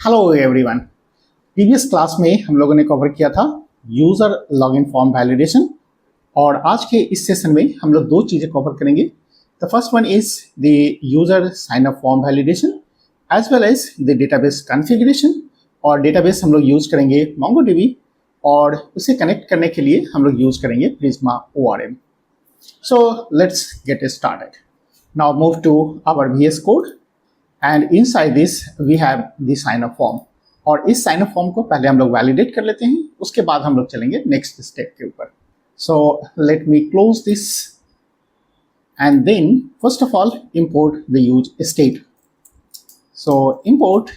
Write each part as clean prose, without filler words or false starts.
Hello everyone. Previous class में हम लोगों ने कवर किया था यूजर लॉगिन फॉर्म वैलिडेशन और आज के इस सेशन में हम लोग दो चीजें कवर करेंगे। The first one is the user sign up form validation as well as the database configuration. और डेटाबेस हम लोग यूज करेंगे MongoDB और उसे कनेक्ट करने के लिए हम लोग यूज करेंगे Prisma ORM। So let's get started. Now move to our VS Code and inside this we have the sign up form। और इस sign up form को पहले हम लोग वैलिडेट कर लेते हैं, उसके बाद हम लोग चलेंगे नेक्स्ट स्टेप के ऊपर। So let me close this and then first of all import the use state। So import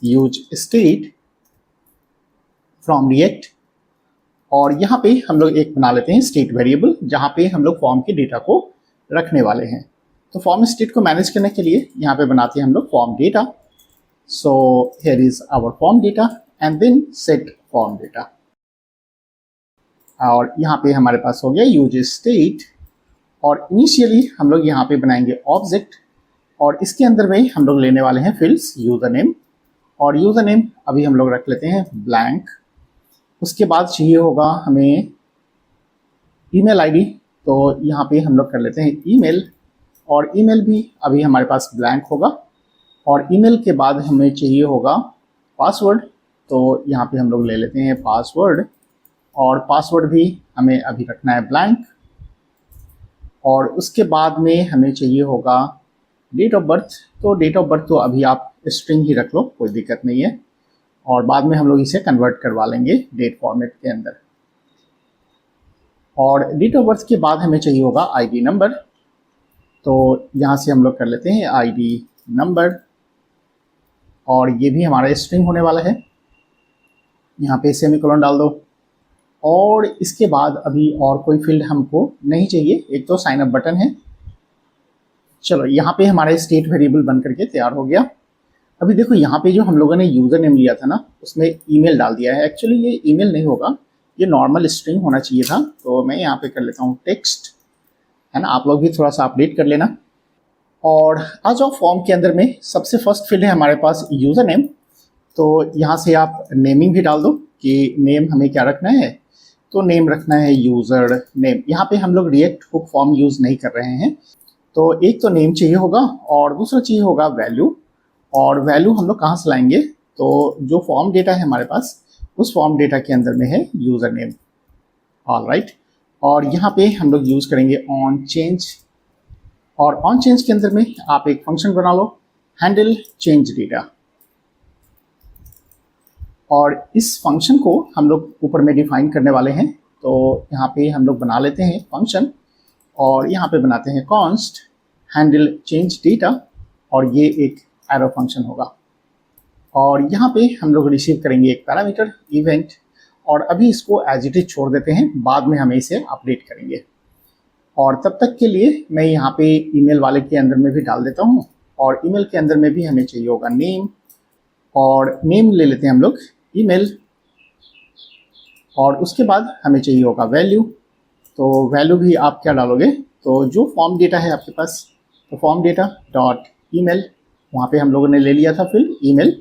use state from React और यहाँ पे हम लोग एक बना लेते हैं स्टेट वेरिएबल जहाँ पे हम लोग फॉर्म के डेटा को रखने वाले हैं। तो फॉर्म स्टेट को मैनेज करने के लिए यहाँ पे बनाते हैं हम लोग form data. So here is our form data and then set form data. और यहाँ पे हमारे पास हो गया यूज स्टेट और इनिशियली हम लोग यहाँ पे बनाएंगे ऑब्जेक्ट और इसके अंदर में हम लोग लेने वाले हैं फील्ड्स यूजर नेम और यूजर नेम अभी हम लोग रख लेते हैं ब्लैंक। उसके बाद चाहिए होगा हमें ईमेल आईडी, तो यहाँ पे हम लोग कर लेते हैं ईमेल और ईमेल भी अभी हमारे पास ब्लैंक होगा। और ईमेल के बाद हमें चाहिए होगा पासवर्ड, तो यहाँ पे हम लोग ले लेते हैं पासवर्ड और पासवर्ड भी हमें अभी रखना है ब्लैंक। और उसके बाद में हमें चाहिए होगा डेट ऑफ बर्थ, तो डेट ऑफ बर्थ तो अभी आप स्ट्रिंग ही रख लो, कोई दिक्कत नहीं है। और बाद में हम लोग इसे कन्वर्ट करवा लेंगे डेट फॉर्मेट के अंदर। और डेट ऑफ बर्थ के बाद हमें चाहिए होगा आईडी नंबर, तो यहाँ से हम लोग कर लेते हैं आईडी नंबर और ये भी हमारा स्ट्रिंग होने वाला है। यहाँ पे सेमीकोलन डाल दो और इसके बाद अभी और कोई फील्ड हमको नहीं चाहिए, एक तो साइन अप बटन है। चलो यहाँ पे हमारा स्टेट वेरिएबल बन करके तैयार हो गया। अभी देखो यहाँ पे जो हम लोगों ने यूज़र नेम लिया था ना, उसमें ईमेल डाल दिया है। एक्चुअली ये ईमेल नहीं होगा, ये नॉर्मल स्ट्रिंग होना चाहिए था, तो मैं यहाँ पे कर लेता हूँ टेक्स्ट, है ना। आप लोग भी थोड़ा सा अपडेट कर लेना। और आ जाओ फॉर्म के अंदर में सबसे फर्स्ट फील्ड है हमारे पास यूज़र नेम, तो यहाँ से आप नेमिंग भी डाल दो कि नेम हमें क्या रखना है, तो नेम रखना है यूज़र नेम। यहाँ पे हम लोग रिएक्ट हुक फॉर्म यूज़ नहीं कर रहे हैं, तो एक तो नेम चाहिए होगा और दूसरा चाहिए होगा वैल्यू। और वैल्यू हम लोग कहाँ से लाएंगे, तो जो फॉर्म डेटा है हमारे पास उस फॉर्म डेटा के अंदर में है यूज़र नेम। ऑलराइट, और यहाँ पे हम लोग यूज़ करेंगे ऑन चेंज और ऑन चेंज के अंदर में आप एक फंक्शन बना लो हैंडल चेंज डेटा। और इस फंक्शन को हम लोग ऊपर में डिफाइन करने वाले हैं, तो यहाँ पे हम लोग बना लेते हैं फंक्शन और यहाँ पे बनाते हैं कॉन्स्ट हैंडल चेंज डेटा और ये एक एरो फंक्शन होगा। और यहाँ पे हम लोग रिसीव करेंगे एक पैरामीटर इवेंट और अभी इसको एज इट इज छोड़ देते हैं, बाद में हमें इसे अपडेट करेंगे। और तब तक के लिए मैं यहाँ पे ईमेल वाले के अंदर में भी डाल देता हूँ और ईमेल के अंदर में भी हमें चाहिए होगा नेम और नेम ले लेते हैं हम लोग ईमेल। और उसके बाद हमें चाहिए होगा वैल्यू, तो वैल्यू भी आप क्या डालोगे, तो जो फॉर्म डेटा है आपके पास, तो फॉर्म डेटा डॉट ईमेल, वहाँ पे हम लोगों ने ले लिया था फील्ड ईमेल।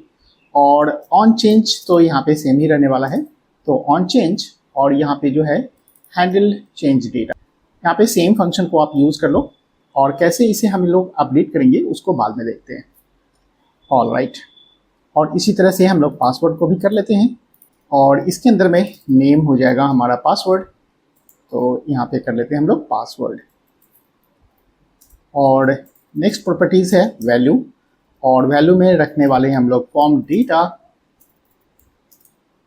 और ऑन चेंज तो यहाँ पे सेम ही रहने वाला है, तो ऑन चेंज और यहाँ पे जो है हैंडल चेंज डेटा, यहाँ पे सेम फंक्शन को आप यूज़ कर लो और कैसे इसे हम लोग अपडेट करेंगे उसको बाद में देखते हैं। ऑलराइट, और इसी तरह से हम लोग पासवर्ड को भी कर लेते हैं और इसके अंदर में नेम हो जाएगा हमारा पासवर्ड, तो यहाँ पे कर लेते हैं हम लोग पासवर्ड। और नेक्स्ट प्रॉपर्टीज़ है वैल्यू और वैल्यू में रखने वाले हैं हम लोग फॉर्म डेटा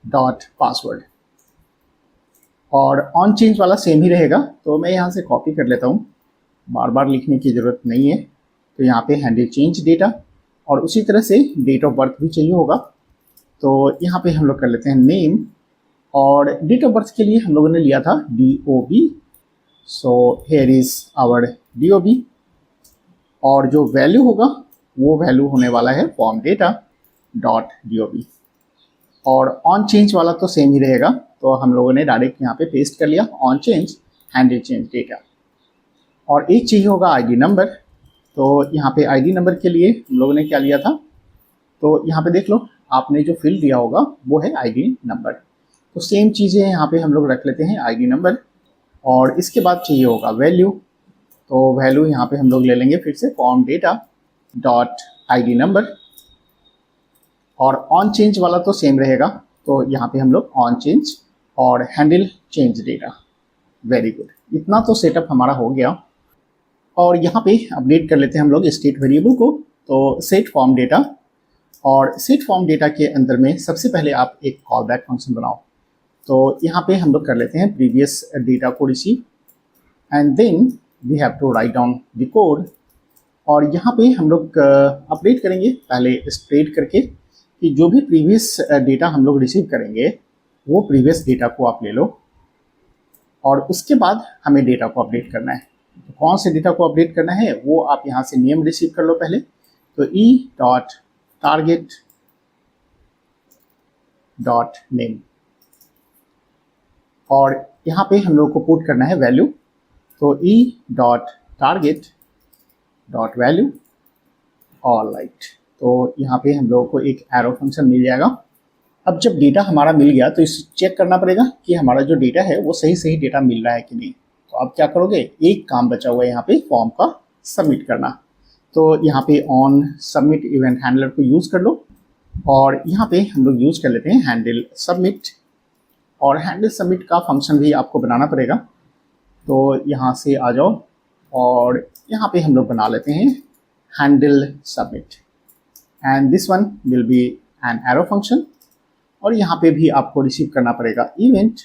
डॉट पासवर्ड। और ऑन चेंज वाला सेम ही रहेगा, तो मैं यहाँ से कॉपी कर लेता हूँ, बार बार लिखने की ज़रूरत नहीं है। तो यहाँ पे हैंडल चेंज डेटा और उसी तरह से डेट ऑफ बर्थ भी चाहिए होगा, तो यहाँ पे हम लोग कर लेते हैं नेम और डेट ऑफ बर्थ के लिए हम लोगों ने लिया था DOB, so here is our DOB। और जो वैल्यू होगा वो वैल्यू होने वाला है फॉर्म डेटा डॉट DOB। और ऑन चेंज वाला तो सेम ही रहेगा, तो हम लोगों ने डायरेक्ट यहाँ पे पेस्ट कर लिया on change handle change data. और एक चाहिए होगा आईडी नंबर, तो यहाँ पे आईडी नंबर के लिए हम लोगों ने क्या लिया था, तो यहाँ पे देख लो आपने जो फील्ड दिया होगा वो है आईडी नंबर। तो सेम चीज़ें यहाँ पे हम लोग रख लेते हैं आईडी नंबर, और इसके बाद चाहिए होगा वैल्यू। तो वैल्यू यहाँ पे हम लोग ले लेंगे फिर से form data dot ID number, और ऑन चेंज वाला तो सेम रहेगा, तो यहाँ पे हम लोग ऑन चेंज और handle change data. Very good, इतना तो सेटअप हमारा हो गया। और यहाँ पे अपडेट कर लेते हैं हम लोग स्टेट वेरिएबल को। तो सेट फॉर्म डेटा, और सेट फॉर्म डेटा के अंदर में सबसे पहले आप एक कॉल बैक फंक्शन बनाओ। तो यहाँ पे हम लोग कर लेते हैं प्रीवियस डेटा को receive and then we have to write down the code. और यहाँ पे हम लोग अपडेट करेंगे पहले स्प्रेड करके कि जो भी प्रीवियस डेटा हम लोग रिसीव करेंगे वो प्रीवियस डेटा को आप ले लो, और उसके बाद हमें डेटा को अपडेट करना है। तो कौन से डेटा को अपडेट करना है वो आप यहाँ से नेम रिसीव कर लो पहले। तो E dot target dot name, और यहाँ पे हम लोग को पुट करना है वैल्यू। तो E dot target dot value. All right, तो यहाँ पे हम लोगों को एक एरो फंक्शन मिल जाएगा। अब जब डेटा हमारा मिल गया तो इसे चेक करना पड़ेगा कि हमारा जो डेटा है वो सही सही डेटा मिल रहा है कि नहीं। तो अब क्या करोगे, एक काम बचा हुआ है यहाँ पे फॉर्म का सबमिट करना। तो यहाँ पे ऑन सबमिट इवेंट हैंडलर को यूज़ कर लो, और यहाँ पे हम लोग यूज़ कर लेते हैं हैंडल सबमिट। और हैंडल सबमिट का फंक्शन भी आपको बनाना पड़ेगा। तो यहाँ से आ जाओ, और यहाँ पे हम लोग बना लेते हैं handle submit, and this one will be an arrow function. और यहाँ पे भी आपको रिसीव करना पड़ेगा इवेंट,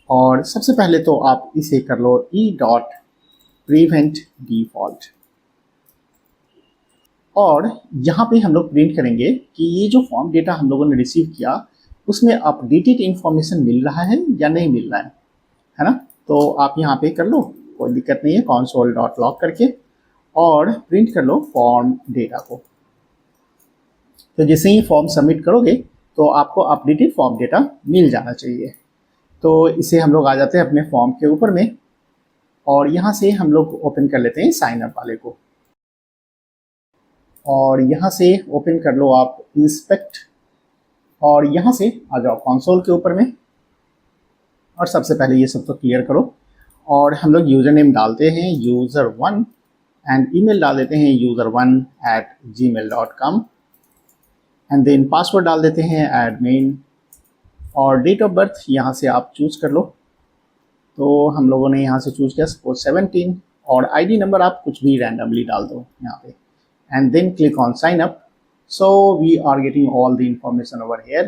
और सबसे पहले तो आप इसे कर लो ई डॉट प्रिवेंट डिफॉल्ट। और यहाँ पे हम लोग प्रिंट करेंगे कि ये जो फॉर्म डेटा हम लोगों ने रिसीव किया उसमें अपडेटेड इंफॉर्मेशन मिल रहा है या नहीं मिल रहा है ना। तो आप यहाँ पे कर लो, कोई दिक्कत नहीं है, console डॉट लॉग करके और प्रिंट कर लो फॉर्म डेटा को। तो जैसे ही फॉर्म सबमिट करोगे तो आपको अपडेटेड फॉर्म डेटा मिल जाना चाहिए। तो इसे हम लोग आ जाते हैं अपने फॉर्म के ऊपर में, और यहाँ से हम लोग ओपन कर लेते हैं साइन अप वाले को। और यहाँ से ओपन कर लो आप इंस्पेक्ट, और यहाँ से आ जाओ कंसोल के ऊपर में। और सबसे पहले ये सब तो क्लियर करो, और हम लोग यूज़र नेम डालते हैं user1 एंड ईमेल डाल देते हैं user1@gmail.com, एंड देन पासवर्ड डाल देते हैं admin, और डेट ऑफ बर्थ यहाँ से आप चूज़ कर लो। तो हम लोगों ने यहाँ से चूज़ किया सपोज 17, और आईडी नंबर आप कुछ भी रैंडमली डाल दो यहाँ पे, and then click on sign up. So we are getting all the information over here.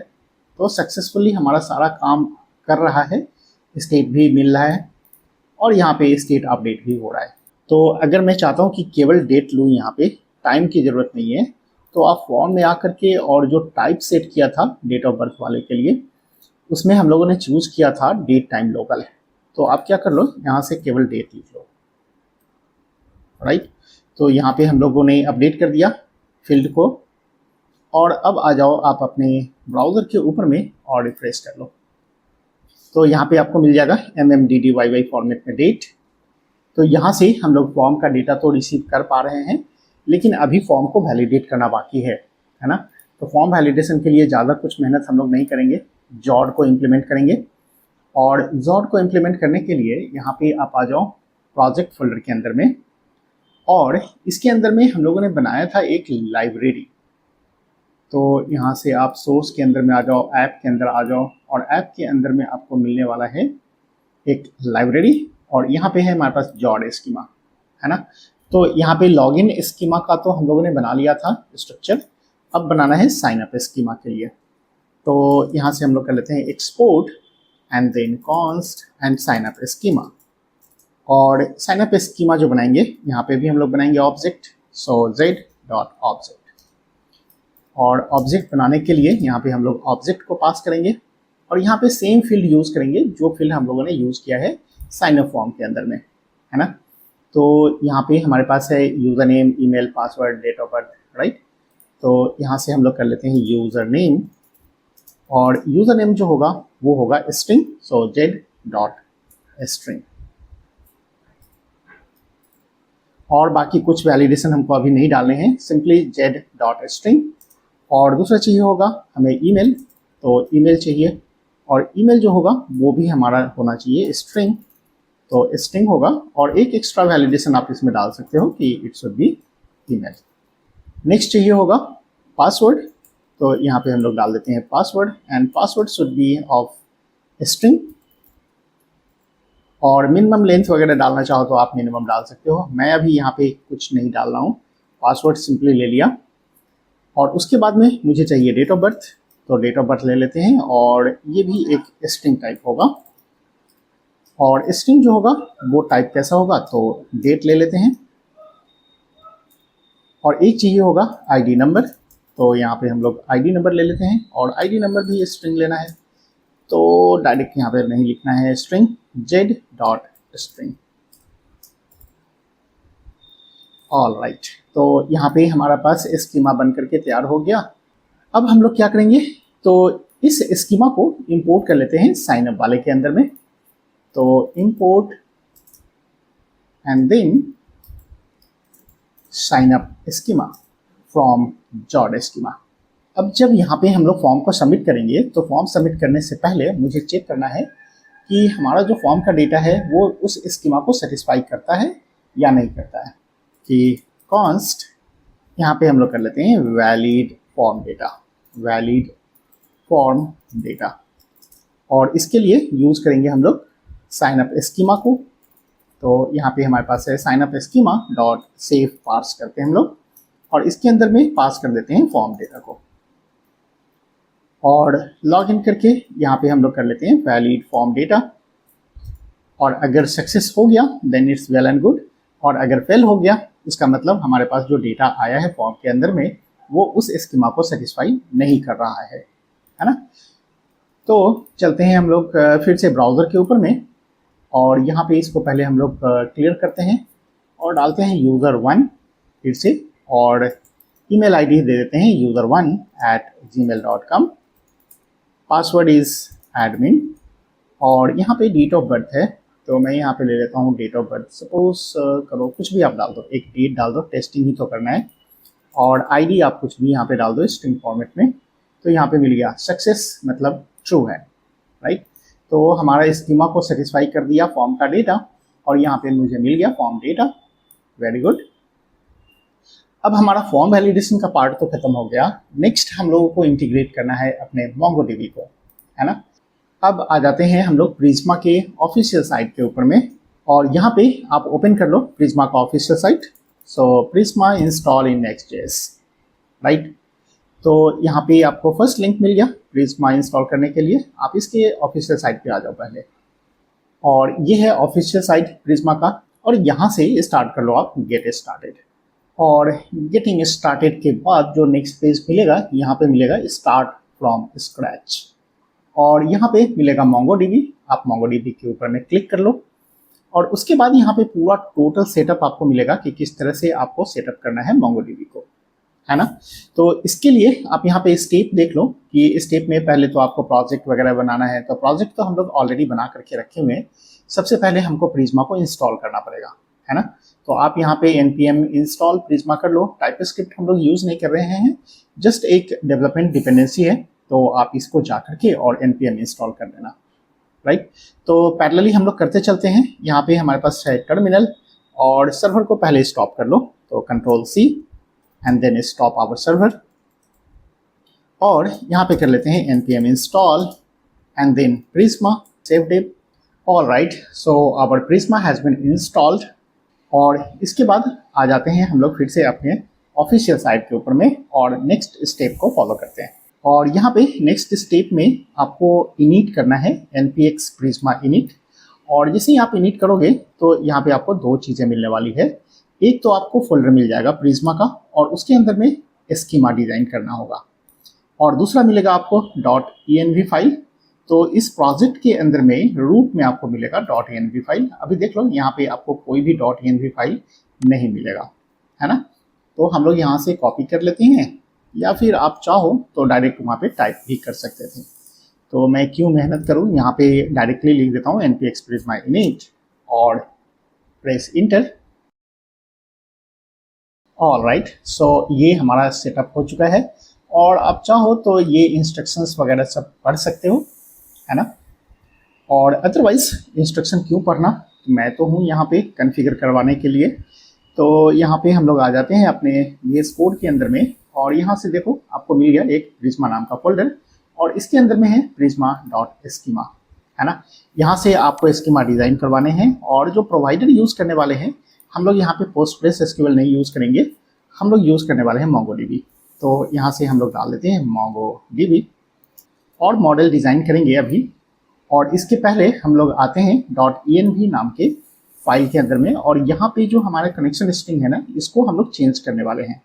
तो सक्सेसफुली हमारा सारा काम कर रहा है, स्टेट भी मिल रहा है, और यहाँ पे स्टेट अपडेट भी हो रहा है। तो अगर मैं चाहता हूँ कि केवल डेट लूँ, यहाँ पे टाइम की ज़रूरत नहीं है, तो आप फॉर्म में आकर के और जो टाइप सेट किया था डेट ऑफ बर्थ वाले के लिए, उसमें हम लोगों ने चूज़ किया था डेट टाइम लोकल। तो आप क्या कर लो, यहाँ से केवल डेट लिख लो, राइट। तो यहाँ पे हम लोगों ने अपडेट कर दिया फील्ड को, और अब आ जाओ आप अपने ब्राउज़र के ऊपर में और रिफ्रेश कर लो। तो यहाँ पे आपको मिल जाएगा MMDDYY फॉर्मेट में डेट। तो यहाँ से हम लोग फॉर्म का डेटा तो रिसीव कर पा रहे हैं, लेकिन अभी फॉर्म को वैलिडेट करना बाकी है ना। तो फॉर्म वैलिडेशन के लिए ज़्यादा कुछ मेहनत हम लोग नहीं करेंगे, जॉड को इम्प्लीमेंट करेंगे। और जॉड को इम्प्लीमेंट करने के लिए यहाँ पे आप आ जाओ प्रोजेक्ट फोल्डर के अंदर में, और इसके अंदर में हम लोगों ने बनाया था एक लाइब्रेरी। तो यहाँ से आप सोर्स के अंदर में आ जाओ, ऐप के अंदर आ जाओ, और ऐप के अंदर में आपको मिलने वाला है एक लाइब्रेरी, और यहाँ पे है हमारे पास जॉड स्कीमा, है ना। तो यहाँ पे लॉगिन स्कीमा का तो हम लोगों ने बना लिया था स्ट्रक्चर, अब बनाना है साइन अप स्कीमा के लिए। तो यहाँ से हम लोग कर लेते हैं export and then const and sign up schema. और साइन अप स्कीमा जो बनाएंगे यहाँ पे भी हम लोग बनाएंगे object, so z dot object. और ऑब्जेक्ट बनाने के लिए यहाँ पे हम लोग ऑब्जेक्ट को पास करेंगे, और यहाँ पे सेम फील्ड यूज़ करेंगे जो फील्ड हम लोगों ने यूज़ किया है साइन अप फॉर्म के अंदर में, है ना। तो यहाँ पे हमारे पास है user name, email, password, date of birth, right. तो यहाँ से हम लोग कर लेते हैं यूज़र नेम, और यूज़र नेम जो होगा वो होगा string, so z dot string. और बाकी कुछ वैलिडेशन हमको अभी नहीं डालने हैं, सिंपली z डॉट स्ट्रिंग। और दूसरा चाहिए होगा हमें ईमेल, तो ईमेल चाहिए, और ईमेल जो होगा वो भी हमारा होना चाहिए स्ट्रिंग, तो स्ट्रिंग होगा। और एक एक्स्ट्रा वैलिडेशन आप इसमें डाल सकते हो कि it should be email. Next चाहिए होगा पासवर्ड, तो यहाँ पे हम लोग डाल देते हैं password, and password should be of string. और मिनिमम लेंथ वगैरह डालना चाहो तो आप मिनिमम डाल सकते हो, मैं अभी यहाँ पे कुछ नहीं डाल रहा हूँ, पासवर्ड सिंपली ले लिया। और उसके बाद में मुझे चाहिए डेट ऑफ बर्थ, तो डेट ऑफ बर्थ ले लेते हैं, और ये भी एक स्ट्रिंग टाइप होगा। और स्ट्रिंग जो होगा वो टाइप कैसा होगा, तो डेट ले लेते हैं। और एक चाहिए होगा आईडी नंबर, तो यहाँ पे हम लोग आईडी नंबर ले लेते हैं, और आईडी नंबर भी स्ट्रिंग लेना है, तो डायरेक्ट यहाँ पे नहीं लिखना है string, Z dot string. All right, तो यहाँ पे हमारा पास स्कीमा बन करके तैयार हो गया। अब हम लोग क्या करेंगे, तो इस स्कीमा को इंपोर्ट कर लेते हैं साइन अप वाले के अंदर में, तो import and then sign up schema from Zod schema. अब जब यहाँ पे हम लोग फॉर्म को सबमिट करेंगे, तो फॉर्म सबमिट करने से पहले मुझे चेक करना है कि हमारा जो फॉर्म का डेटा है वो उस स्कीमा को सेटिस्फाई करता है या नहीं करता है। कि कॉन्स्ट यहाँ पे हम लोग कर लेते हैं valid form data, valid form data, और इसके लिए यूज करेंगे हम लोग साइन अप स्कीमा को। तो यहाँ पे हमारे पास है sign up schema dot safe parse करते हैं हम लोग, और इसके अंदर में पास कर देते हैं फॉर्म डेटा को, और लॉग इन करके यहाँ पे हम लोग कर लेते हैं वैलिड फॉर्म डेटा। और अगर सक्सेस हो गया then it's well and good, और अगर फेल हो गया इसका मतलब हमारे पास जो डेटा आया है फॉर्म के अंदर में वो उस स्कीमा को सेटिस्फाई नहीं कर रहा है ना। तो चलते हैं हम लोग फिर से ब्राउज़र के ऊपर में, और यहाँ पे इसको पहले हम लोग क्लियर करते हैं और डालते हैं user1 फिर से, और ईमेल आईडी दे देते हैं user1@gmail.com, पासवर्ड इज एडमिन, और यहाँ पे डेट ऑफ बर्थ है, तो मैं यहाँ पे ले लेता हूँ डेट ऑफ बर्थ, सपोज करो कुछ भी आप डाल दो, एक डेट डाल दो, टेस्टिंग ही तो करना है। और आईडी आप कुछ भी यहाँ पे डाल दो स्ट्रिंग फॉर्मेट में, तो यहाँ पे मिल गया सक्सेस, मतलब ट्रू है, राइट। तो हमारा स्कीमा को सेटिस्फाई कर दिया फॉर्म का डेटा, और यहाँ पे मुझे मिल गया फॉर्म डेटा, वेरी गुड। अब हमारा फॉर्म वैलिडेशन का पार्ट तो खत्म हो गया, नेक्स्ट हम लोगों को इंटीग्रेट करना है अपने MongoDB को, है ना। अब आ जाते हैं हम लोग प्रिज्मा के ऑफिशियल साइट के ऊपर में, और यहाँ पे आप ओपन कर लो प्रिज्मा का ऑफिशियल साइट, सो प्रिज्मा इंस्टॉल इन Next.js, राइट। तो यहाँ पे आपको फर्स्ट लिंक मिल गया प्रिज्मा इंस्टॉल करने के लिए, आप इसके ऑफिशियल साइट पे आ जाओ पहले, और ये है ऑफिशियल साइट प्रिज्मा का, और यहाँ से स्टार्ट कर लो आप गेट स्टार्टेड। और गेटिंग स्टार्टेड के बाद जो नेक्स्ट पेज मिलेगा, यहाँ पे मिलेगा स्टार्ट फ्रॉम स्क्रैच, और यहाँ पे मिलेगा MongoDB, आप MongoDB के ऊपर में क्लिक कर लो, और उसके बाद यहाँ पे पूरा टोटल सेटअप आपको मिलेगा कि किस तरह से आपको सेटअप करना है MongoDB को, है ना। तो इसके लिए आप यहाँ पे स्टेप देख लो कि स्टेप में पहले तो आपको प्रोजेक्ट वगैरह बनाना है, तो प्रोजेक्ट तो हम लोग ऑलरेडी बना करके रखे हुए हैं। सबसे पहले हमको प्रिज्मा को इंस्टॉल करना पड़ेगा, है ना। तो आप यहाँ पे npm इंस्टॉल प्रिज्मा कर लो, टाइपस्क्रिप्ट हम लोग यूज़ नहीं कर रहे हैं, जस्ट एक डेवलपमेंट डिपेंडेंसी है, तो आप इसको जा करके और npm इंस्टॉल कर देना, राइट। तो पैरेलली हम लोग करते चलते हैं। यहाँ पे हमारे पास है टर्मिनल, और सर्वर को पहले स्टॉप कर लो, तो Ctrl+C and then stop our server, और यहाँ पे कर लेते हैं npm install and then Prisma save dev. All right, so our Prisma has been installed, और इसके बाद आ जाते हैं हम लोग फिर से अपने ऑफिशियल साइट के ऊपर में, और नेक्स्ट स्टेप को फॉलो करते हैं। और यहाँ पे नेक्स्ट स्टेप में आपको इनिट करना है npx prisma init, और जैसे ही आप इनिट करोगे तो यहाँ पे आपको दो चीज़ें मिलने वाली है। एक तो आपको फोल्डर मिल जाएगा प्रिज्मा का, और उसके अंदर में स्कीमा डिज़ाइन करना होगा, और दूसरा मिलेगा आपको .env फाइल। तो इस प्रोजेक्ट के अंदर में रूट में आपको मिलेगा .env फाइल। अभी देख लो यहाँ पे आपको कोई भी .env फाइल नहीं मिलेगा, है ना। तो हम लोग यहाँ से कॉपी कर लेते हैं, या फिर आप चाहो तो डायरेक्ट वहाँ पे टाइप भी कर सकते थे। तो मैं क्यों मेहनत करूँ, यहाँ पे डायरेक्टली लिख देता हूँ npx prisma init और प्रेस इंटर। ऑल राइट, सो ये हमारा सेटअप हो चुका है, और आप चाहो तो ये इंस्ट्रक्शंस वगैरह सब पढ़ सकते हो, है ना। और अदरवाइज इंस्ट्रक्शन क्यों पढ़ना, मैं तो हूँ यहाँ पे कॉन्फ़िगर करवाने के लिए। तो यहाँ पे हम लोग आ जाते हैं अपने VS कोड के अंदर में, और यहाँ से देखो आपको मिल गया एक प्रिज्मा नाम का फोल्डर, और इसके अंदर में है prisma.schema, है ना। यहाँ से आपको स्कीमा डिज़ाइन करवाने हैं, और जो प्रोवाइडर यूज़ करने वाले हैं, हम लोग यहाँ पे PostgreSQL नहीं यूज़ करेंगे, हम लोग यूज़ करने वाले हैं MongoDB। तो यहाँ से हम लोग डाल देते हैं MongoDB और मॉडल डिज़ाइन करेंगे अभी। और इसके पहले हम लोग आते हैं .env नाम के फाइल के अंदर में, और यहाँ पे जो हमारा कनेक्शन स्ट्रिंग है ना, इसको हम लोग चेंज करने वाले हैं,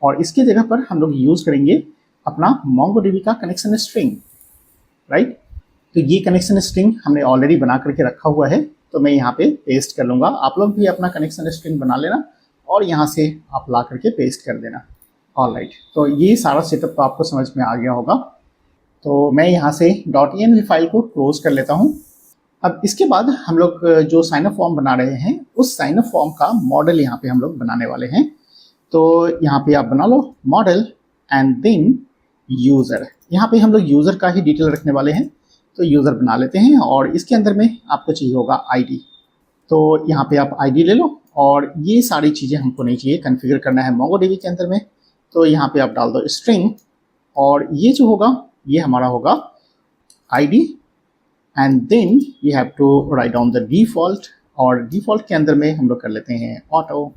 और इसकी जगह पर हम लोग यूज़ करेंगे अपना MongoDB का कनेक्शन स्ट्रिंग, राइट। तो ये कनेक्शन स्ट्रिंग हमने ऑलरेडी बना करके रखा हुआ है, तो मैं यहाँ पे पेस्ट कर लूँगा। आप लोग भी अपना कनेक्शन स्ट्रिंग बना लेना और यहाँ से आप ला करके पेस्ट कर देना। ऑलराइट, तो ये सारा सेटअप तो आपको समझ में आ गया होगा। तो मैं यहाँ से .env फाइल को क्लोज कर लेता हूँ। अब इसके बाद हम लोग जो साइनअप फॉर्म बना रहे हैं, उस साइनअप फॉर्म का मॉडल यहाँ पे हम लोग बनाने वाले हैं। तो यहाँ पे आप बना लो मॉडल एंड देन यूज़र। यहाँ पे हम लोग यूज़र का ही डिटेल रखने वाले हैं, तो यूज़र बना लेते हैं, और इसके अंदर में आपको चाहिए होगा ID। तो यहाँ पे आप ID ले लो, और ये सारी चीज़ें हमको नहीं चाहिए, कॉन्फ़िगर करना है MongoDB के अंदर में। तो यहाँ पे आप डाल दो स्ट्रिंग, और ये जो होगा ये हमारा होगा ID, and then you have to write down the default, और डिफ़ॉल्ट के अंदर में हम लोग कर लेते हैं ऑटो,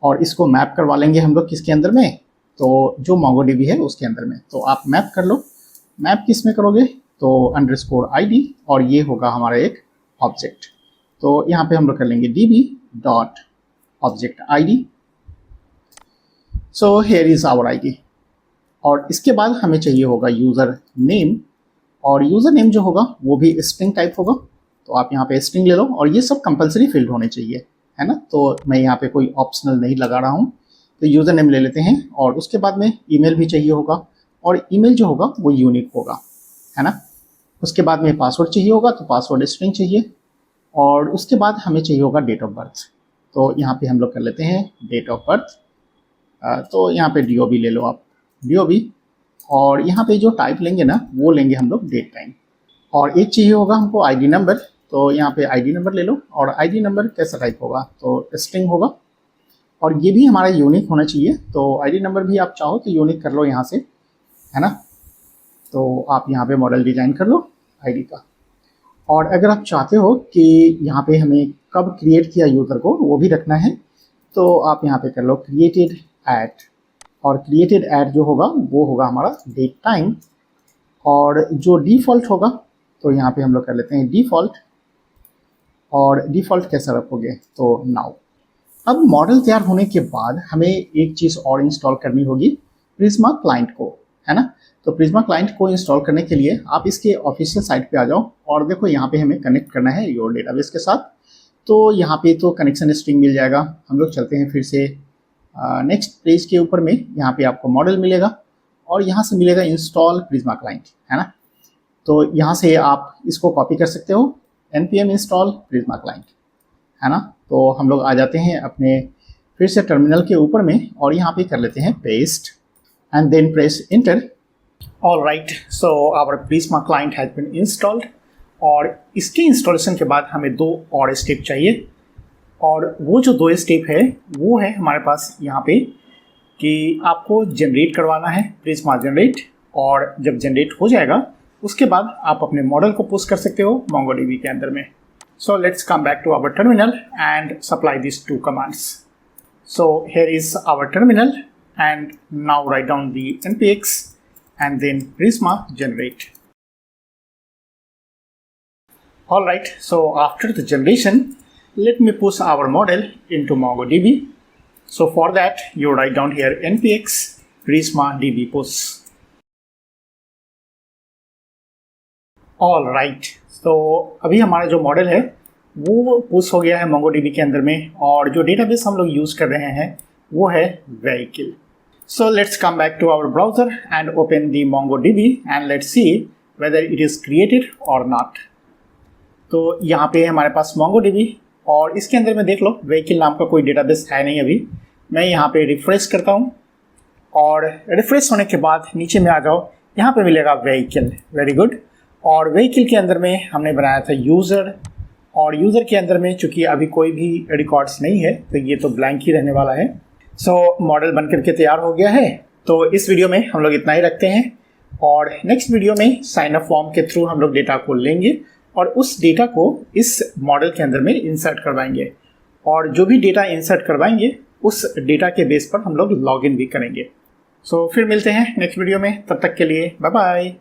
और इसको मैप करवा लेंगे हम लोग किसके अंदर में, तो जो MongoDB है उसके अंदर में। तो आप मैप कर लो, मैप किस में करोगे, तो _ID, और ये होगा हमारा एक ऑब्जेक्ट। तो यहाँ पे हम लोग कर लेंगे db.objectID। So here is our ID, और इसके बाद हमें चाहिए होगा यूज़र नेम, और यूज़र नेम जो होगा वो भी स्ट्रिंग टाइप होगा। तो आप यहाँ पे स्ट्रिंग ले लो, और ये सब कंपलसरी फील्ड होने चाहिए, है ना। तो मैं यहाँ पे कोई ऑप्शनल नहीं लगा रहा हूँ। तो यूज़र नेम ले लेते हैं, और उसके बाद में ईमेल भी चाहिए होगा, और ईमेल जो होगा वो यूनिक होगा, है ना। उसके बाद में पासवर्ड चाहिए होगा, तो पासवर्ड स्ट्रिंग चाहिए, और उसके बाद हमें चाहिए होगा डेट ऑफ बर्थ। तो यहाँ पे हम लोग कर लेते हैं डेट ऑफ बर्थ। तो यहाँ पे DOB ले लो आप, DOB, और यहाँ पे जो टाइप लेंगे ना वो लेंगे हम लोग डेट टाइम। और एक चाहिए होगा हमको ID नंबर, तो यहाँ पे ID नंबर ले लो, और ID नंबर कैसा टाइप होगा, तो स्ट्रिंग होगा, और ये भी हमारा यूनिक होना चाहिए। तो ID नंबर भी आप चाहो तो यूनिक कर लो यहाँ से, है ना। तो आप यहाँ पे मॉडल डिज़ाइन कर लो ID का, और अगर आप चाहते हो कि यहाँ पे हमें कब क्रिएट किया यूज़र को वो भी रखना है, तो आप यहाँ पे कर लो क्रिएटेड एट, और क्रिएटेड एट जो होगा वो होगा हमारा डेट टाइम, और जो डिफ़ॉल्ट होगा तो यहाँ पे हम लोग कर लेते हैं डिफ़ॉल्ट, और डिफ़ॉल्ट कैसा रखोगे, तो नाउ। अब मॉडल तैयार होने के बाद हमें एक चीज़ और इंस्टॉल करनी होगी, प्रिज्मा क्लाइंट को, है ना। तो प्रिज्मा क्लाइंट को इंस्टॉल करने के लिए आप इसके ऑफिशियल साइट पे आ जाओ, और देखो यहाँ पे हमें कनेक्ट करना है योर डेटाबेस के साथ। तो यहाँ पे तो कनेक्शन स्ट्रिंग मिल जाएगा। हम लोग चलते हैं फिर से नेक्स्ट पेज के ऊपर में, यहाँ पे आपको मॉडल मिलेगा, और यहाँ से मिलेगा इंस्टॉल प्रिज्मा क्लाइंट, है ना। तो यहाँ से आप इसको कॉपी कर सकते हो, npm इंस्टॉल प्रिज्मा क्लाइंट, है ना। तो हम लोग आ जाते हैं अपने फिर से टर्मिनल के ऊपर में, और यहाँ पे कर लेते हैं paste and then press enter. All right, so our Prisma client has been installed, और इसके इंस्टॉलेशन के बाद हमें 2 और स्टेप चाहिए, और वो जो 2 स्टेप है वो है हमारे पास यहाँ पे कि आपको जनरेट करवाना है प्रिज्मा जनरेट, और जब जनरेट हो जाएगा उसके बाद आप अपने मॉडल को पुश कर सकते हो MongoDB के अंदर में। So let's come back to our terminal and supply this 2 commands. So here is our terminal, and now write down the npx and then prisma generate. Alright, so after the generation, let me push our model into MongoDB. So for that, you write down here npx prisma db push. Alright, so अभी हमारा जो model है वो push हो गया है MongoDB के अंदर में, और जो डेटाबेस हम लोग यूज़ कर रहे हैं वो है vehicle. So let's come back to our browser and open the MongoDB and let's see whether it is created or not. तो यहाँ पे हमारे पास MongoDB, और इसके अंदर में देख लो vehicle नाम का कोई डेटाबेस है नहीं अभी। मैं यहाँ पे रिफ्रेश करता हूँ, और रिफ्रेश होने के बाद नीचे में आ जाओ, यहाँ पे मिलेगा व्हीकल। Very good. और व्हीकल के अंदर में हमने बनाया था यूज़र, और यूज़र के अंदर में चूंकि अभी कोई भी रिकॉर्ड्स नहीं है तो ये तो ब्लैंक ही रहने वाला है। सो मॉडल बन करके तैयार हो गया है। तो इस वीडियो में हम लोग इतना ही रखते हैं, और नेक्स्ट वीडियो में साइन अप फॉर्म के थ्रू हम लोग डेटा को लेंगे और उस डेटा को इस मॉडल के अंदर में इंसर्ट करवाएंगे, और जो भी डेटा इंसर्ट करवाएंगे उस डेटा के बेस पर हम लोग लॉगिन भी करेंगे। सो फिर मिलते हैं नेक्स्ट वीडियो में, तब तक के लिए बाय बाय।